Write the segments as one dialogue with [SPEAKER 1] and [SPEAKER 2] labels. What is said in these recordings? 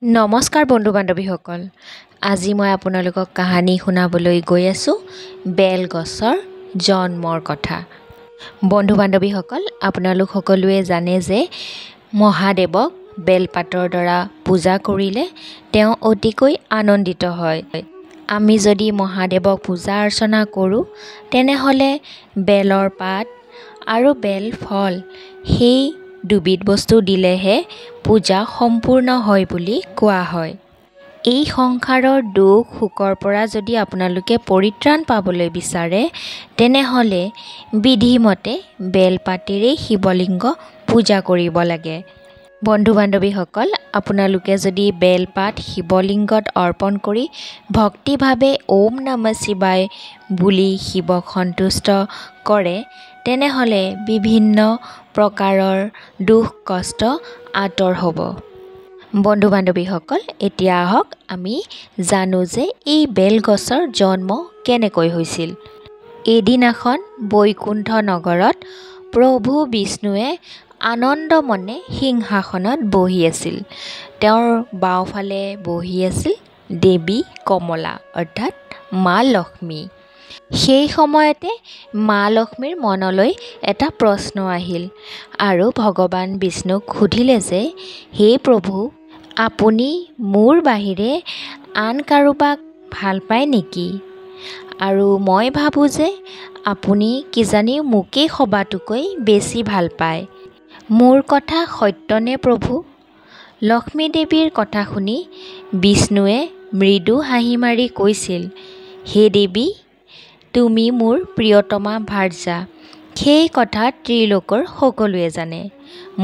[SPEAKER 1] নমস্কাৰ বন্ধু বান্ধৱীসকল, আজি মই আপোনালোকক কাহিনী শুনাবলৈ গৈ আছোঁ বেলগছৰ জন্মৰ কথা। বন্ধু বান্ধৱীসকল, আপোনালোক সকলোৱে জানে যে মহাদেৱক বেলপাতৰ দ্বাৰা পূজা কৰিলে তেওঁ অতিকৈ আনন্দিত হয়। আমি যদি মহাদেৱক পূজা অৰ্চনা কৰোঁ তেনেহ'লে বেলৰ পাত আৰু বেল ফল সেই দুবিধ বস্তু দিলেহে পূজা সম্পূৰ্ণ হয় বুলি কোৱা হয়। এই সংসাৰৰ দুখ সুখৰ পৰা যদি আপোনালোকে পৰিত্ৰাণ পাবলৈ বিচাৰে তেনেহ'লে বিধিমতে বেলপাতেৰে শিৱলিংগ পূজা কৰিব লাগে। বন্ধু বান্ধৱীসকল, আপোনালোকে যদি বেলপাত শিৱলিংগত অৰ্পণ কৰি ভক্তিভাৱে ওম নমঃ শিৱায় বুলি শিৱক সন্তুষ্ট কৰে তেনেহ'লে বিভিন্ন প্ৰকাৰৰ দুখ কষ্ট আঁতৰ হ'ব। বন্ধু বান্ধৱীসকল, এতিয়া আহক আমি জানো যে এই বেলগছৰ জন্ম কেনেকৈ হৈছিল। এদিনাখন বৈকুণ্ঠ নগৰত প্ৰভু বিষ্ণুৱে আনন্দ মনে সিংহাসনত বহি আছিল। তেওঁৰ বাওঁফালে বহি আছিল দেৱী কমলা অৰ্থাৎ মা লক্ষ্মী। সেই সময়তে মা লক্ষ্মীৰ মনলৈ এটা প্ৰশ্ন আহিল আৰু ভগৱান বিষ্ণুক সুধিলে যে, হে প্ৰভু, আপুনি মোৰ বাহিৰে আন কাৰোবাক ভাল পায় নেকি? আৰু মই ভাবোঁ যে আপুনি কিজানি মোকেই সবাতোকৈ বেছি ভাল পায়। মোৰ কথা সত্যনে প্ৰভু? লক্ষ্মী দেৱীৰ কথা শুনি বিষ্ণুৱে মৃদু হাঁহি মাৰি কৈছিল, হে দেৱী, তুমি মোৰ প্ৰিয়তমা ভাৰ্যা। সেই কথা ত্ৰিলোকৰ সকলোৱে জানে।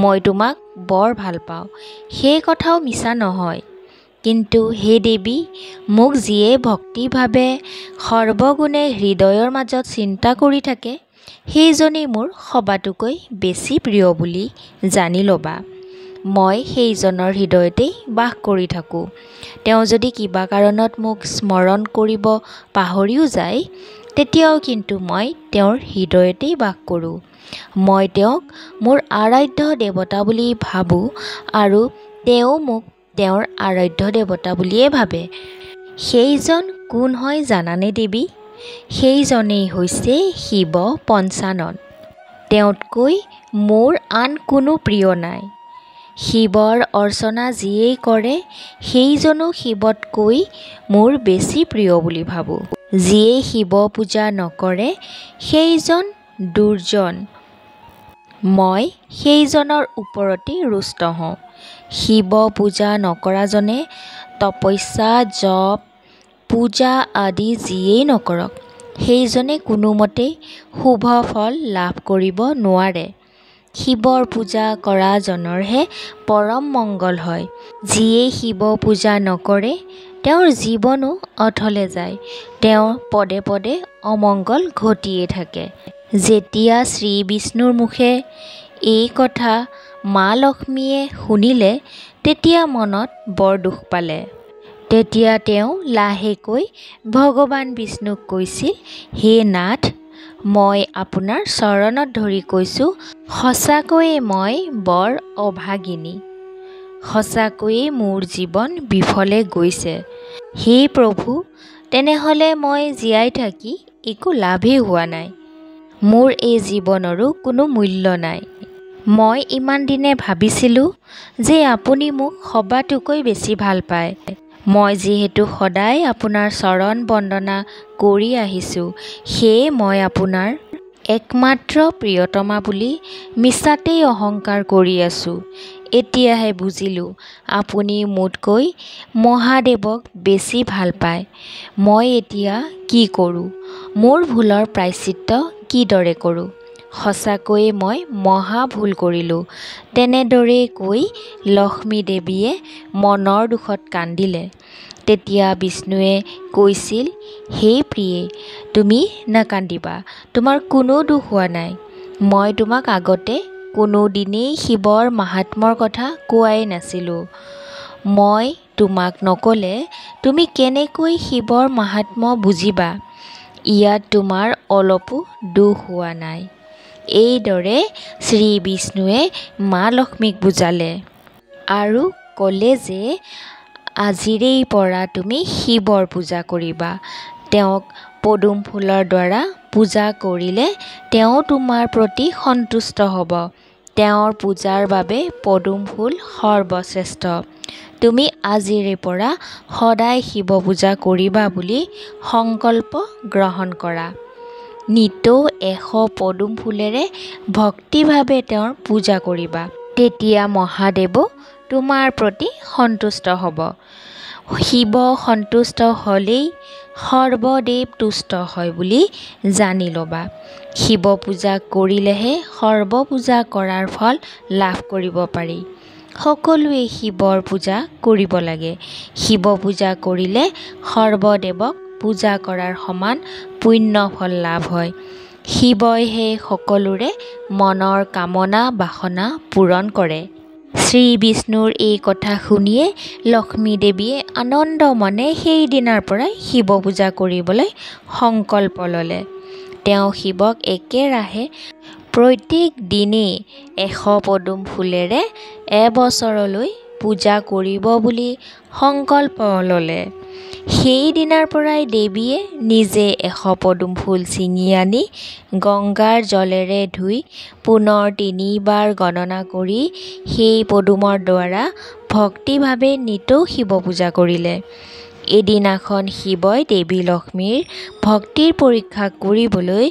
[SPEAKER 1] মই তোমাক বৰ ভাল পাওঁ, সেই কথাও মিছা নহয়। কিন্তু হে দেৱী, মোক যিয়ে ভক্তিভাৱে সৰ্বগুণে হৃদয়ৰ মাজত চিন্তা কৰি থাকে সেইজনেই মোৰ সবাতোকৈ বেছি প্ৰিয় বুলি জানি ল'বা। মই সেইজনৰ হৃদয়তেই বাস কৰি থাকোঁ। তেওঁ যদি কিবা কাৰণত মোক স্মৰণ কৰিব পাহৰিও যায় তেতিয়াও কিন্তু মই তেওঁৰ হৃদয়তেই বাস কৰোঁ। মই তেওঁক মোৰ আৰাধ্য দেৱতা বুলি ভাবোঁ আৰু তেওঁ মোক তেওঁৰ আৰাধ্য দেৱতা বুলিয়ে ভাবে। সেইজন কোন হয় জানানে দেৱী? সেইজনেই হৈছে শিৱ পঞ্চানন। তেওঁতকৈ মোৰ আন কোনো প্ৰিয় নাই। শিৱৰ অৰ্চনা যিয়েই কৰে সেইজনো শিৱতকৈ মোৰ বেছি প্ৰিয় বুলি ভাবোঁ। যিয়ে শিৱ পূজা নকৰে সেইজন দুৰ্জন। মই সেইজনৰ ওপৰতেই ৰুষ্ট হওঁ। শিৱ পূজা নকৰাজনে তপস্যা জপ পূজা আদি যিয়েই নকৰক সেইজনে কোনোমতেই শুভ ফল লাভ কৰিব নোৱাৰে। শিৱৰ পূজা কৰাজনৰহে পৰম মংগল হয়। যিয়ে শিৱ পূজা নকৰে তেওঁৰ জীৱনো অথলে যায়। তেওঁৰ পদে পদে অমংগল ঘটিয়ে থাকে। যেতিয়া শ্ৰী বিষ্ণুৰ মুখে এই কথা মা লক্ষ্মীয়ে শুনিলে তেতিয়া মনত বৰ দুখ পালে। তেতিয়া তেওঁ লাহেকৈ ভগৱান বিষ্ণুক কৈছিল, হে নাথ, মই আপোনাৰ চৰণত ধৰি কৈছোঁ, সঁচাকৈয়ে মই বৰ অভাগিনী। সঁচাকৈয়ে মোৰ জীৱন বিফলে গৈছে। হে প্ৰভু, তেনেহ'লে মই জীয়াই থাকি একো লাভেই হোৱা নাই। মোৰ এই জীৱনৰো কোনো মূল্য নাই। মই ইমান দিনে ভাবিছিলোঁ যে আপুনি মোক সবাতোকৈ বেছি ভাল পায়। মই যিহেতু সদায় আপোনাৰ চৰণ বন্দনা কৰি আহিছোঁ সেয়ে মই আপোনাৰ একমাত্ৰ প্ৰিয়তমা বুলি মিছাতেই অহংকাৰ কৰি আছোঁ। এতিয়াহে বুজিলোঁ আপুনি মোতকৈ মহাদেৱক বেছি ভাল পায়। মই এতিয়া কি কৰোঁ? মোৰ ভুলৰ প্ৰায়শ্চিত্ত কিদৰে কৰোঁ? সঁচাকৈয়ে মই মহা ভুল কৰিলোঁ। তেনেদৰেই কৈ লক্ষ্মী দেৱীয়ে মনৰ দুখত কান্দিলে। তেতিয়া বিষ্ণুৱে কৈছিল, হে প্ৰিয়ে, তুমি নাকান্দিবা। তোমাৰ কোনো দুখ হোৱা নাই। মই তোমাক আগতে কোনো দিনেই শিৱৰ মাহাত্ম্যৰ কথা কোৱাই নাছিলোঁ। মই তোমাক নক'লে তুমি কেনেকৈ শিৱৰ মাহাত্ম্য বুজিবা? ইয়াত তোমাৰ অলপো দুখ হোৱা নাই। এইদৰে শ্ৰী বিষ্ণুৱে মা লক্ষ্মীক বুজালে আৰু ক'লে যে আজিৰেই পৰা তুমি শিৱৰ পূজা কৰিবা। তেওঁক পদুম ফুলৰ দ্বাৰা পূজা কৰিলে তেওঁ তোমাৰ প্ৰতি সন্তুষ্ট হ'ব। তেওঁৰ পূজাৰ বাবে পদুম ফুল সৰ্বশ্ৰেষ্ঠ। তুমি আজিৰে পৰা সদায় শিৱ পূজা কৰিবা বুলি সংকল্প গ্ৰহণ কৰা। নিতৌ 100 পদুম ফুলেৰে ভক্তিভাৱে তেওঁৰ পূজা কৰিবা। তেতিয়া মহাদেৱো তোমাৰ প্ৰতি সন্তুষ্ট হ'ব। শিৱ সন্তুষ্ট হ'লেই সৰ্বদেৱ তুষ্ট হয় বুলি জানি ল'বা। শিৱ পূজা কৰিলেহে সৰ্বপূজা কৰাৰ ফল লাভ কৰিব পাৰি। সকলোৱে শিৱৰ পূজা কৰিব লাগে। শিৱ পূজা কৰিলে সৰ্বদেৱক পূজা কৰাৰ সমান পুণ্য ফল লাভ হয়। শিৱইহে সকলোৰে মনৰ কামনা বাসনা পূৰণ কৰে। শ্ৰী বিষ্ণুৰ এই কথা শুনিয়ে লক্ষ্মী দেৱীয়ে আনন্দ মনে সেইদিনাৰ পৰাই শিৱ পূজা কৰিবলৈ সংকল্প ল'লে। তেওঁ শিৱক একেৰাহে প্ৰত্যেক দিনেই 100 পদুম ফুলেৰে এবছৰলৈ পূজা কৰিব বুলি সংকল্প ল'লে। সেইদিনাৰ পৰাই দেৱীয়ে নিজে 100 পদুম ফুল ছিঙি আনি গংগাৰ জলেৰে ধুই পুনৰ 3 বাৰ গণনা কৰি সেই পদুমৰ দ্বাৰা ভক্তিভাৱে নিতৌ শিৱ পূজা কৰিলে। এদিনাখন শিৱই দেৱী লক্ষ্মীৰ ভক্তিৰ পৰীক্ষা কৰিবলৈ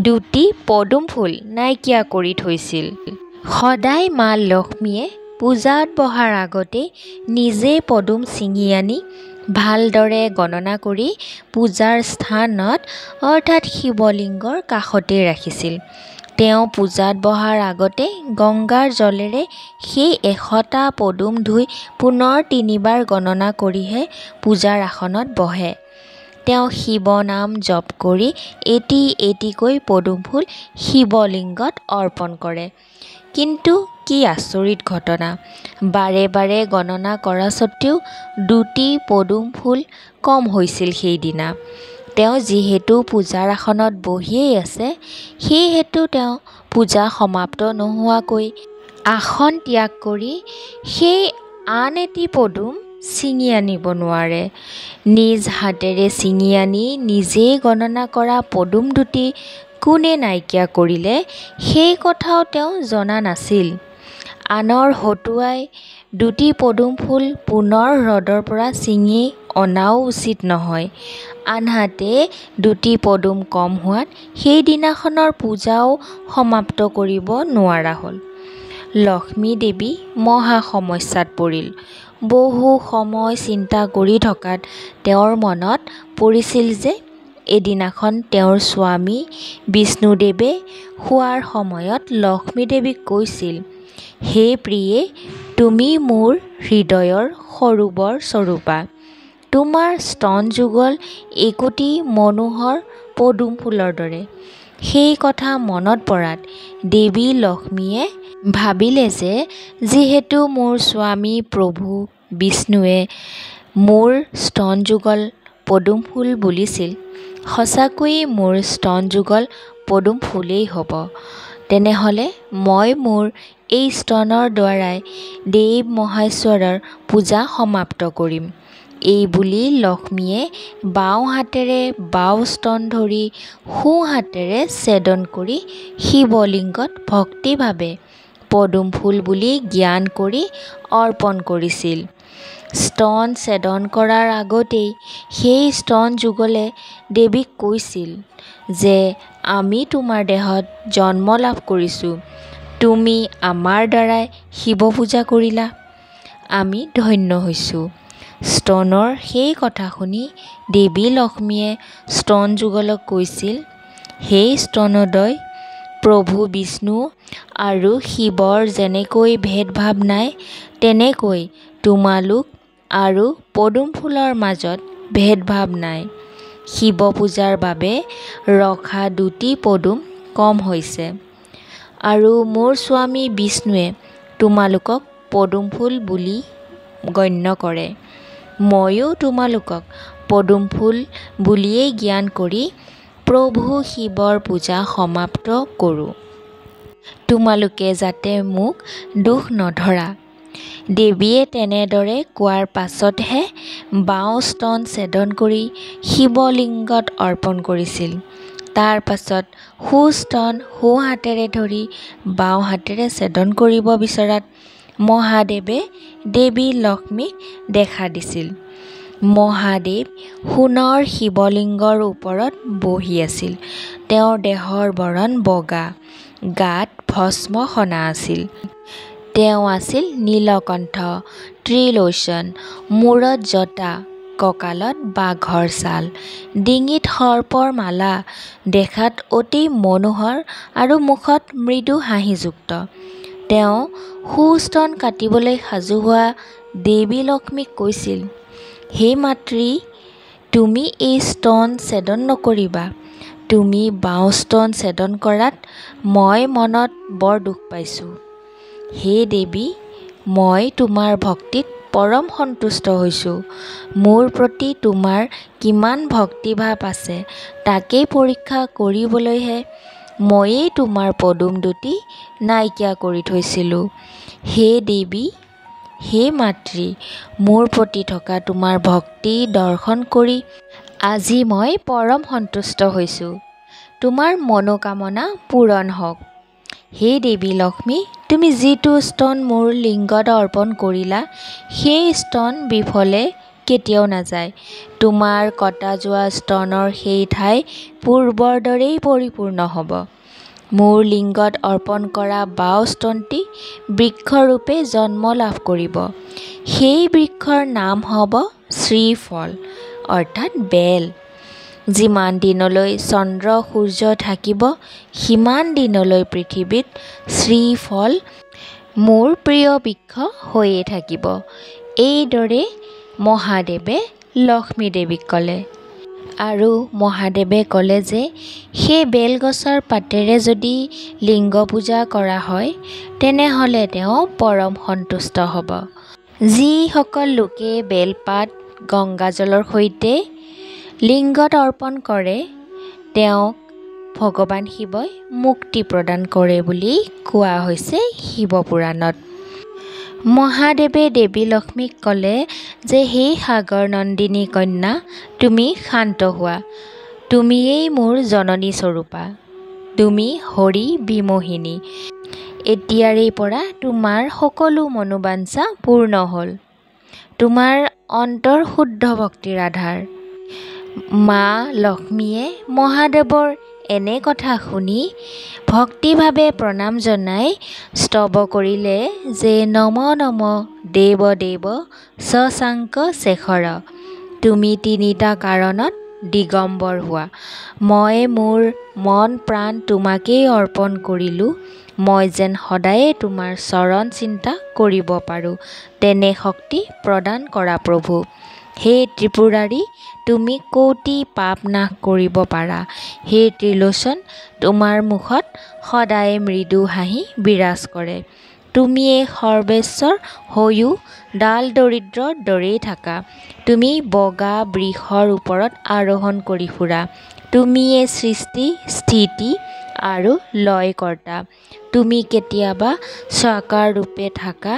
[SPEAKER 1] 2টি পদুম ফুল নাইকিয়া কৰি থৈছিল। সদায় মা লক্ষ্মীয়ে পূজাত বহাৰ আগতে নিজে পদুম ছিঙি আনি ভালদৰে গণনা কৰি পূজাৰ স্থানত অৰ্থাৎ শিৱলিংগৰ কাষতে ৰাখিছিল। তেওঁ পূজাত বহাৰ আগতে গংগাৰ জলেৰে সেই 100টা পদুম ধুই পুনৰ 3 বাৰ গণনা কৰিহে পূজাৰ আসনত বহে। তেওঁ শিৱ নাম জপ কৰি এটি এটিকৈ পদুম ফুল শিৱলিংগত অৰ্পণ কৰে। কিন্তু কি আচৰিত ঘটনা! বাৰে বাৰে গণনা কৰা স্বত্বেও 2টি পদুম ফুল কম হৈছিল সেইদিনা। তেওঁ যিহেতু পূজাৰ আসনত বহিয়েই আছে, সেইহেতু তেওঁ পূজা সমাপ্ত নোহোৱাকৈ আসন ত্যাগ কৰি সেই আন এটি পদুম ছিঙি আনিব নোৱাৰে। নিজ হাতেৰে ছিঙি আনি নিজেই গণনা কৰা পদুম 2টি কোনে নাইকিয়া কৰিলে সেই কথাও তেওঁ জনা নাছিল। আনৰ হতুৱাই 2টি পদুম ফুল পুনৰ হ্ৰদৰ পৰা ছিঙি অনাও উচিত নহয়। আনহাতে 2টি পদুম কম হোৱাত সেইদিনাখনৰ পূজাও সমাপ্ত কৰিব নোৱাৰা হ'ল। লক্ষ্মী দেৱী মহা সমস্যাত পৰিল। বহু সময় চিন্তা কৰি থকাত তেওঁৰ মনত পৰিছিল যে এদিনাখন তেওঁৰ স্বামী বিষ্ণুদেৱে শোৱাৰ সময়ত লক্ষ্মী দেৱীক কৈছিল, হে প্ৰিয়ে, তুমি মোৰ হৃদয়ৰ সৰোবৰ স্বৰূপা। তোমাৰ স্তন যুগল একোটি মনোহৰ পদুম ফুলৰ দৰে। সেই কথা মনত পৰাত দেৱী লক্ষ্মীয়ে ভাবিলে যে যিহেতু মোৰ স্বামী প্ৰভু বিষ্ণুৱে মোৰ স্তন যুগল পদুম ফুল বুলিছিল, সঁচাকৈয়ে মোৰ স্তন যুগল পদুম ফুলেই হ'ব। তেনেহ'লে মই মোৰ এই স্তনৰ দ্বাৰাই দেৱ মহেশ্বৰৰ পূজা সমাপ্ত কৰিম। এই বুলি লক্ষ্মীয়ে বাওঁ হাতেৰে বাওঁ স্তন ধৰি সোঁ হাতেৰে ছেদন কৰি শিৱলিংগত ভক্তিভাৱে পদুম ফুল বুলি জ্ঞান কৰি অৰ্পণ কৰিছিল। স্তন ছেদন কৰাৰ আগতেই সেই স্তন যুগলে দেৱীক কৈছিল যে আমি তোমাৰ দেহত জন্ম লাভ কৰিছোঁ, তুমি আমাৰ দ্বাৰাই শিৱ পূজা কৰিলা, আমি ধন্য হৈছোঁ। স্তনৰ সেই কথা শুনি দেৱী লক্ষ্মীয়ে স্তন যুগলক কৈছিল, হে স্তনোদয়, প্ৰভু বিষ্ণু আৰু শিৱৰ যেনেকৈ ভেদভাৱ নাই, তেনেকৈ তোমালোক আৰু পদুম ফুলৰ মাজত ভেদভাৱ নাই। শিৱ পূজাৰ বাবে ৰখা 2টি পদুম কম হৈছে আৰু মোৰ স্বামী বিষ্ণুৱে তোমালোকক পদুম ফুল বুলি গণ্য কৰে। ময়ো তোমালোকক পদুম ফুল বুলিয়েই জ্ঞান কৰি প্ৰভু শিৱৰ পূজা সমাপ্ত কৰোঁ। তোমালোকে যাতে মোক দোষ নধৰা। দেৱীয়ে তেনেদৰে কোৱাৰ পাছতহে বাওঁ স্তন ছেদন কৰি শিৱলিংগত অৰ্পণ কৰিছিল। তাৰ পাছত সোঁস্তন সোঁ হাতেৰে ধৰি বাওঁ হাতেৰে ছেদন কৰিব বিচৰাত মহাদেৱে দেৱী লক্ষ্মীক দেখা দিছিল। মহাদেৱ সোণৰ শিৱলিংগৰ ওপৰত বহি আছিল। তেওঁৰ দেহৰ বৰণ বগা, গাত ভস্ম সনা আছিল। তেওঁ আছিল নীলকণ্ঠ, ত্ৰিলোচন, মূৰত জটা, কঁকালত বাঘৰ ছাল, ডিঙিত সৰ্পৰ মালা, দেখাত অতি মনোহৰ আৰু মুখত মৃদু হাঁহিযুক্ত। তেওঁ সোঁস্তন কাটিবলৈ সাজু হোৱা দেৱী লক্ষ্মীক কৈছিল, হে মাতৃ, তুমি এই স্তন ছেদন নকৰিবা। তুমি বাওঁ স্তন ছেদন কৰাত মই মনত বৰ দুখ পাইছোঁ। হে দেৱী, মই তোমাৰ ভক্তিত পৰম সন্তুষ্ট হৈছোঁ। মোৰ প্ৰতি তোমাৰ কিমান ভক্তিভাৱ আছে তাকেই পৰীক্ষা কৰিবলৈহে ময়েই তোমাৰ পদুম দুটি নাইকিয়া কৰি থৈছিলোঁ। হে দেৱী, হে মাতৃ, মোৰ প্ৰতি থকা তোমাৰ ভক্তি দৰ্শন কৰি আজি মই পৰম সন্তুষ্ট হৈছোঁ। তোমাৰ মনোকামনা পূৰণ হওক। হে দেৱী লক্ষ্মী, তুমি যিটো স্তন মোৰ লিংগত অৰ্পণ কৰিলা সেই স্তন বিফলে কেতিয়াও নাযায়। তোমাৰ কটা যোৱা স্তনৰ সেই ঠাই পূৰ্বৰ দৰেই পৰিপূৰ্ণ হ'ব। মোৰ লিংগত অৰ্পণ কৰা বাওঁ স্তনটি বৃক্ষৰূপে জন্ম লাভ কৰিব। সেই বৃক্ষৰ নাম হ'ব শ্ৰীফল অৰ্থাৎ বেল। যিমান দিনলৈ চন্দ্ৰ সূৰ্য থাকিব সিমান দিনলৈ পৃথিৱীত শ্ৰীফল মোৰ প্ৰিয় বৃক্ষ হৈয়ে থাকিব। এইদৰে মহাদেৱে লক্ষ্মী দেৱীক ক'লে। আৰু মহাদেৱে ক'লে যে সেই বেলগছৰ পাতেৰে যদি লিংগ পূজা কৰা হয় তেনেহ'লে তেওঁ পৰম সন্তুষ্ট হ'ব। যিসকল লোকে বেলপাত গংগাজলৰ সৈতে লিংগত অৰ্পণ কৰে তেওঁক ভগৱান শিৱই মুক্তি প্ৰদান কৰে বুলি কোৱা হৈছে শিৱপুৰাণত। মহাদেৱে দেৱী লক্ষ্মীক ক'লে যে হে সাগৰ নন্দিনী কন্যা, তুমি শান্ত হোৱা। তুমিয়েই মোৰ জননী স্বৰূপা। তুমি হৰি বিমোহিনী। এতিয়াৰে পৰা তোমাৰ সকলো মনোবাঞ্ছা পূৰ্ণ হ'ল। তোমাৰ অন্তৰ শুদ্ধ ভক্তিৰ আধাৰ। মা লক্ষ্মীয়ে মহাদেৱৰ এনে কথা শুনি ভক্তিভাৱে প্ৰণাম জনাই স্তুব কৰিলে যে নম নম দেৱ দেৱ শশাঙ্ক শেখৰ। তুমি তিনিটা কাৰণত দিগম্বৰ হোৱা। মই মোৰ মন প্ৰাণ তোমাকেই অৰ্পণ কৰিলোঁ। মই যেন সদায়ে তোমাৰ চৰণ চিন্তা কৰিব পাৰোঁ তেনে শক্তি প্ৰদান কৰা প্ৰভু। হে ত্ৰিপুৰাৰী, তুমি কোটি পাপ নাশ কৰিব পাৰা। হে ত্ৰিলোচন, তোমাৰ মুখত সদায় মৃদু হাঁহি বিৰাজ কৰে। তুমিয়ে সৰ্বেশ্বৰ হৈও ডাল দৰিদ্ৰৰ দৰেই থাকা। তুমি বগা বৃষৰ ওপৰত আৰোহণ কৰি ফুৰা। তুমিয়ে সৃষ্টি স্থিতি আৰু লয়কৰ্তা। তুমি কেতিয়াবা সাকাৰ ৰূপে থাকা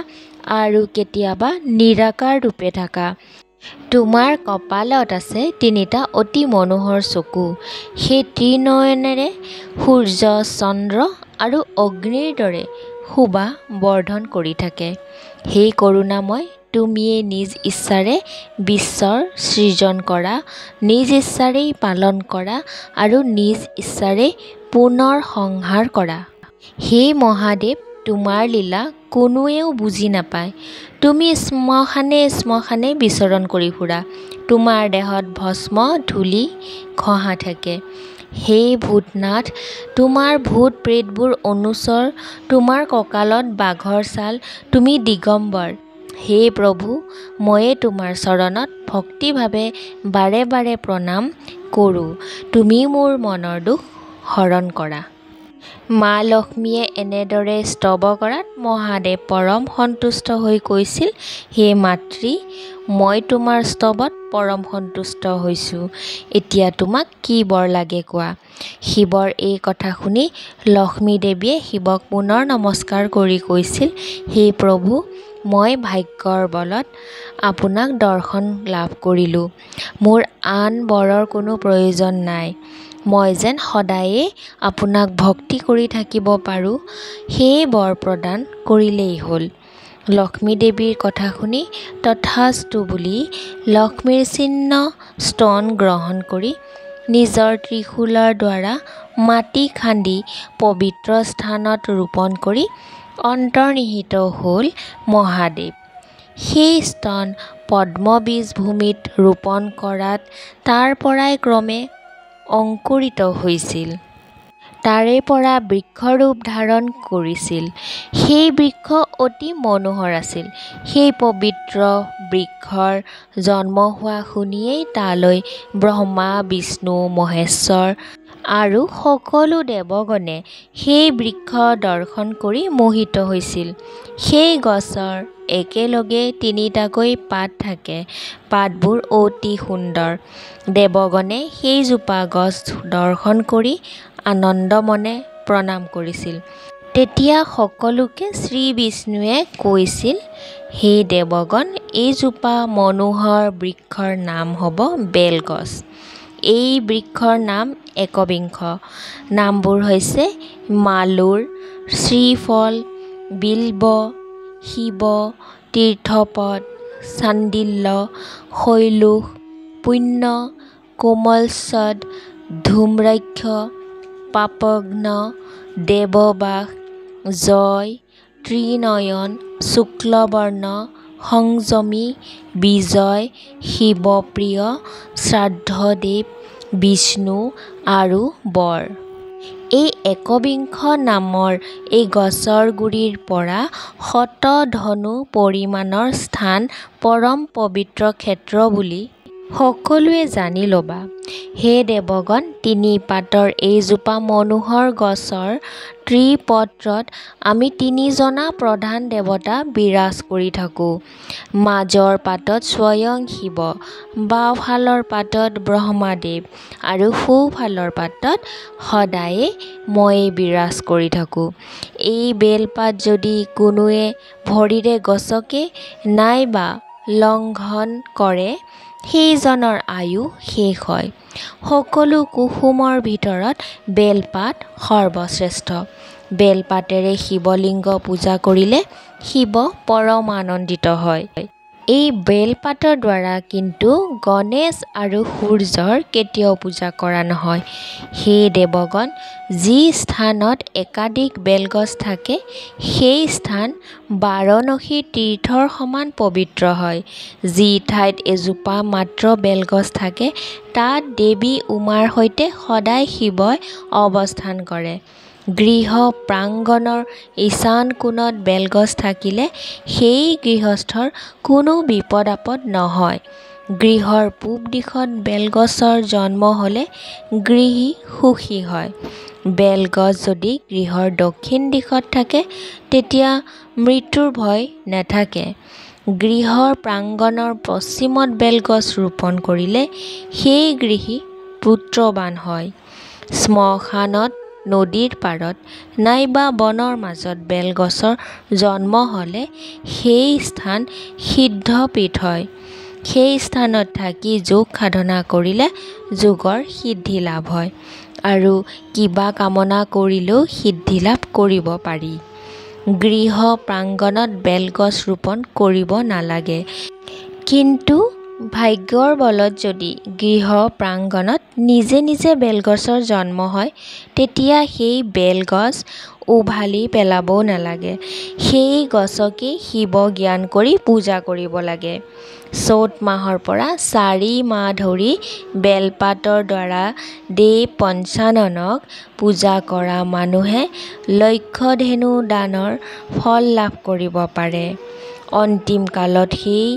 [SPEAKER 1] আৰু কেতিয়াবা নিৰাকাৰ ৰূপে থাকা। তোমাৰ কপালত আছে তিনিটা অতি মনোহৰ চকু। সেই ত্ৰিনয়নেৰে সূৰ্য চন্দ্ৰ আৰু অগ্নিৰ দৰে শোভা বৰ্ধন কৰি থাকে। হে কৰুণাময়, তুমিয়ে নিজ ইচ্ছাৰে বিশ্বৰ সৃজন কৰা, নিজ ইচ্ছাৰেই পালন কৰা আৰু নিজ ইচ্ছাৰে পুনৰ সংহাৰ কৰা। হে মহাদেৱ, তোমাৰ লীলা কোনোৱেও বুজি নাপায়। তুমি শ্মশানে শ্মশানে বিচৰণ কৰি ফুৰা। তোমাৰ দেহত ভস্ম ধূলি ঘঁহা থাকে। হে ভূতনাথ, তোমাৰ ভূত প্ৰেতবোৰ অনুচৰ। তোমাৰ কঁকালত বাঘৰ ছাল। তুমি দিগম্বৰ। হে প্ৰভু, ময়ে তোমাৰ চৰণত ভক্তিভাৱে বাৰে বাৰে প্ৰণাম কৰোঁ। তুমি মোৰ মনৰ দুখ হৰণ কৰা। মা লক্ষ্মীয়ে এনেদৰে স্তুব কৰাত মহাদেৱ পৰম সন্তুষ্ট হৈ কৈছিল, হে মাতৃ, মই তোমাৰ স্তুবত পৰম সন্তুষ্ট হৈছোঁ। এতিয়া তোমাক কি বৰ লাগে কোৱা। শিৱৰ এই কথা শুনি লক্ষ্মী দেৱীয়ে শিৱক পুনৰ নমস্কাৰ কৰি কৈছিল, হে প্ৰভু, মই ভাগ্যৰ বলত আপোনাক দৰ্শন লাভ কৰিলোঁ। মোৰ আন বৰৰ কোনো প্ৰয়োজন নাই। মই যেন সদায়ে আপোনাক ভক্তি কৰি থাকিব পাৰোঁ, সেই বৰ প্ৰদান কৰিলেই হ'ল। লক্ষ্মী দেৱীৰ কথা শুনি তথাস্তু বুলি লক্ষ্মীৰ চিহ্ন স্তন গ্ৰহণ কৰি নিজৰ ত্ৰিশূলৰ দ্বাৰা মাটি খান্দি পবিত্ৰ স্থানত ৰোপণ কৰি অন্তৰ্নিহিত হ'ল মহাদেৱ। সেই স্তন পদ্মবীজ ভূমিত ৰোপণ কৰাত তাৰ পৰাই ক্ৰমে অংকুৰিত হৈছিল। তাৰে পৰা বৃক্ষৰূপ ধাৰণ কৰিছিল। সেই বৃক্ষ অতি মনোহৰ আছিল। সেই পবিত্ৰ বৃক্ষৰ জন্ম হোৱা শুনিয়েই তালৈ ব্ৰহ্মা, বিষ্ণু, মহেশ্বৰ আৰু সকলো দেৱগণে সেই বৃক্ষ দৰ্শন কৰি মোহিত হৈছিল। সেই গছৰ একেলগে তিনিটাকৈ পাত থাকে। পাতবোৰ অতি সুন্দৰ। দেৱগণে সেইজোপা গছ দৰ্শন কৰি আনন্দমনে প্ৰণাম কৰিছিল। তেতিয়া সকলোকে শ্ৰী বিষ্ণুৱে কৈছিল, হে দেৱগণ, এইজোপা মনোহৰ বৃক্ষৰ নাম হ'ব বেলগছ। এই বৃক্ষৰ নাম একবিংশ। নামবোৰ হৈছে মালুৰ, শ্ৰীফল, বিল্ব, শিৱ, তীৰ্থপদ, চাণ্ডিল্য, শৈলোষ, পুণ্য, কোমলচদ, ধূম্ৰাক্ষ, পাপঘ্ন, দেৱবাস, জয়, ত্ৰিনয়ন, শুক্লবৰ্ণ, সংযমী, বিজয়, শিৱপ্ৰিয়, শ্ৰাদ্ধদেৱ, বিষ্ণু আৰু বৰ। এই একবিংশ নামৰ এই গছৰ গুৰিৰ পৰা শতধনু পৰিমাণৰ স্থান পৰম পবিত্ৰ ক্ষেত্ৰ বুলি সকলোৱে জানি ল'বা। হে দেৱগণ, তিনি পাতৰ এইজোপা মনোহৰ গছৰ ত্ৰিপত্ৰত আমি তিনিজনা প্ৰধান দেৱতা বিৰাজ কৰি থাকোঁ। মাজৰ পাতত স্বয়ং শিৱ, বাওঁফালৰ পাতত ব্ৰহ্মাদেৱ আৰু সোঁফালৰ পাতত সদায়ে ময়েই বিৰাজ কৰি থাকোঁ। এই বেলপাত যদি কোনোৱে ভৰিৰে গছকে নাইবা লংঘন কৰে, সেইজনৰ আয়ু শেষ হয়। সকলো কুসুমৰ ভিতৰত বেলপাত সৰ্বশ্ৰেষ্ঠ। বেলপাতেৰে শিৱলিংগ পূজা কৰিলে শিৱ পৰমানন্দিত হয়। এই বেলপাতৰ দ্বাৰা কিন্তু গণেশ আৰু সূৰ্যৰ কেতিয়াও পূজা কৰা নহয়। হে দেৱগণ, যি স্থানত একাধিক বেলগছ থাকে, সেই স্থান বাৰণসী তীৰ্থৰ সমান পবিত্ৰ হয়। যি ঠাইত এজোপা মাত্ৰ বেলগছ থাকে, তাত দেৱী উমাৰ সৈতে সদায় শিৱই অৱস্থান কৰে। গৃহ প্ৰাংগণৰ ঈশান কোণত বেলগছ থাকিলে সেই গৃহস্থৰ কোনো বিপদ আপদ নহয়। গৃহৰ পূব দিশত বেলগছৰ জন্ম হ'লে গৃহী সুখী হয়। বেলগছ যদি গৃহৰ দক্ষিণ দিশত থাকে, তেতিয়া মৃত্যুৰ ভয় নাথাকে। গৃহৰ প্ৰাংগণৰ পশ্চিমত বেলগছ ৰোপণ কৰিলে সেই গৃহী পুত্ৰৱান হয়। শ্মশানত, নদীৰ পাৰত নাইবা বনৰ মাজত বেলগছৰ জন্ম হ'লে সেই স্থান সিদ্ধপীঠ হয়। সেই স্থানত থাকি যোগ সাধনা কৰিলে যোগৰ সিদ্ধি লাভ হয় আৰু কিবা কামনা কৰিলেও সিদ্ধি লাভ কৰিব পাৰি। গৃহ প্ৰাংগণত বেলগছ ৰোপণ কৰিব নালাগে। কিন্তু ভাগ্যৰ বলত যদি গৃহ প্ৰাংগণত নিজে নিজে বেলগছৰ জন্ম হয়, তেতিয়া সেই বেলগছ উভালি পেলাবও নালাগে। সেই গছকেই শিৱ জ্ঞান কৰি পূজা কৰিব লাগে। চ'ত মাহৰ পৰা 4 মাহ ধৰি বেলপাতৰ দ্বাৰা দেৱ পঞ্চাননক পূজা কৰা মানুহে লক্ষধেনু দানৰ ফল লাভ কৰিব পাৰে। অন্তিম কালত সেই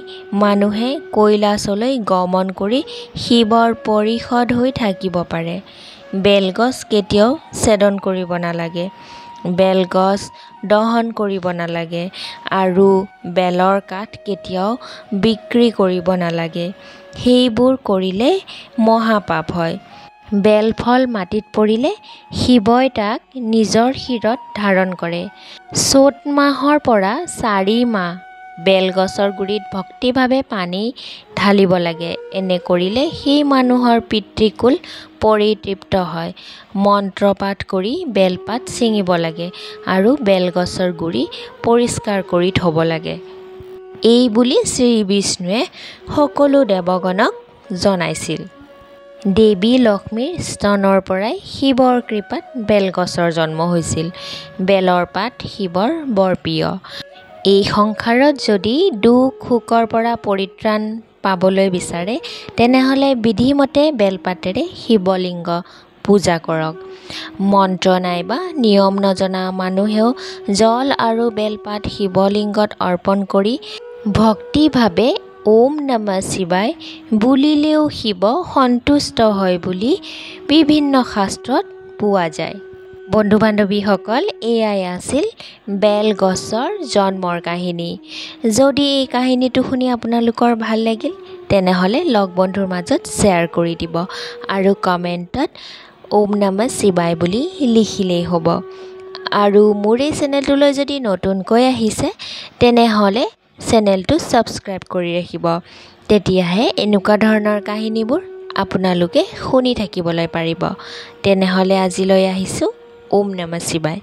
[SPEAKER 1] মানুহে কৈলাশলৈ গমন কৰি শিৱৰ পৰিষদ হৈ থাকিব পাৰে। বেলগছ কেতিয়াও ছেদন কৰিব নালাগে। বেলগছ দহন কৰিব নালাগে আৰু বেলৰ কাঠ কেতিয়াও বিক্ৰী কৰিব নালাগে। সেইবোৰ কৰিলে মহাপাপ হয়। বেলফল মাটিত পৰিলে শিৱই তাক নিজৰ শিৰত ধাৰণ কৰে। চ'ত মাহৰ পৰা 4 মাহ বেলগছৰ গুৰিত ভক্তিভাৱে পানী ঢালিব লাগে। এনে কৰিলে সেই মানুহৰ পিতৃকুল পৰিতৃপ্ত হয়। মন্ত্ৰপাঠ কৰি বেলপাত ছিঙিব লাগে আৰু বেলগছৰ গুৰি পৰিষ্কাৰ কৰি থ'ব লাগে। এই বুলি শ্ৰী বিষ্ণুৱে সকলো দেৱগণক জনাইছিল। দেৱী লক্ষ্মীৰ স্তনৰ পৰাই শিৱৰ কৃপাত বেলগছৰ জন্ম হৈছিল। বেলৰ পাত শিৱৰ বৰ প্ৰিয়। এই সংসাৰত যদি দুখ শোকৰ পৰা পৰিত্ৰাণ পাবলৈ বিচাৰে তেনেহ'লে বিধিমতে বেলপাতেৰে শিৱলিংগ পূজা কৰক। মন্ত্ৰ নাইবা নিয়ম নজনা মানুহেও জল আৰু বেলপাত শিৱলিংগত অৰ্পণ কৰি ভক্তিভাৱে ওম নমঃ শিৱায় বুলিলেও শিৱ সন্তুষ্ট হয় বুলি বিভিন্ন শাস্ত্ৰত পোৱা যায়। বন্ধু বান্ধৱীসকল, এয়াই আছিল বেলগছৰ জন্মৰ কাহিনী। যদি এই কাহিনীটো শুনি আপোনালোকৰ ভাল লাগিল তেনেহ'লে লগ বন্ধুৰ মাজত শ্বেয়াৰ কৰি দিব আৰু কমেণ্টত ওম নমঃ শিৱায় বুলি লিখিলেই হ'ব। আৰু মোৰ এই চেনেলটোলৈ যদি নতুনকৈ আহিছে তেনেহ'লে চেনেলটো ছাবস্ক্ৰাইব কৰি ৰাখিব। তেতিয়াহে এনেকুৱা ধৰণৰ কাহিনীবোৰ আপোনালোকে শুনি থাকিবলৈ পাৰিব। তেনেহ'লে আজিলৈ আহিছোঁ। ওম নমঃ শিৱায়।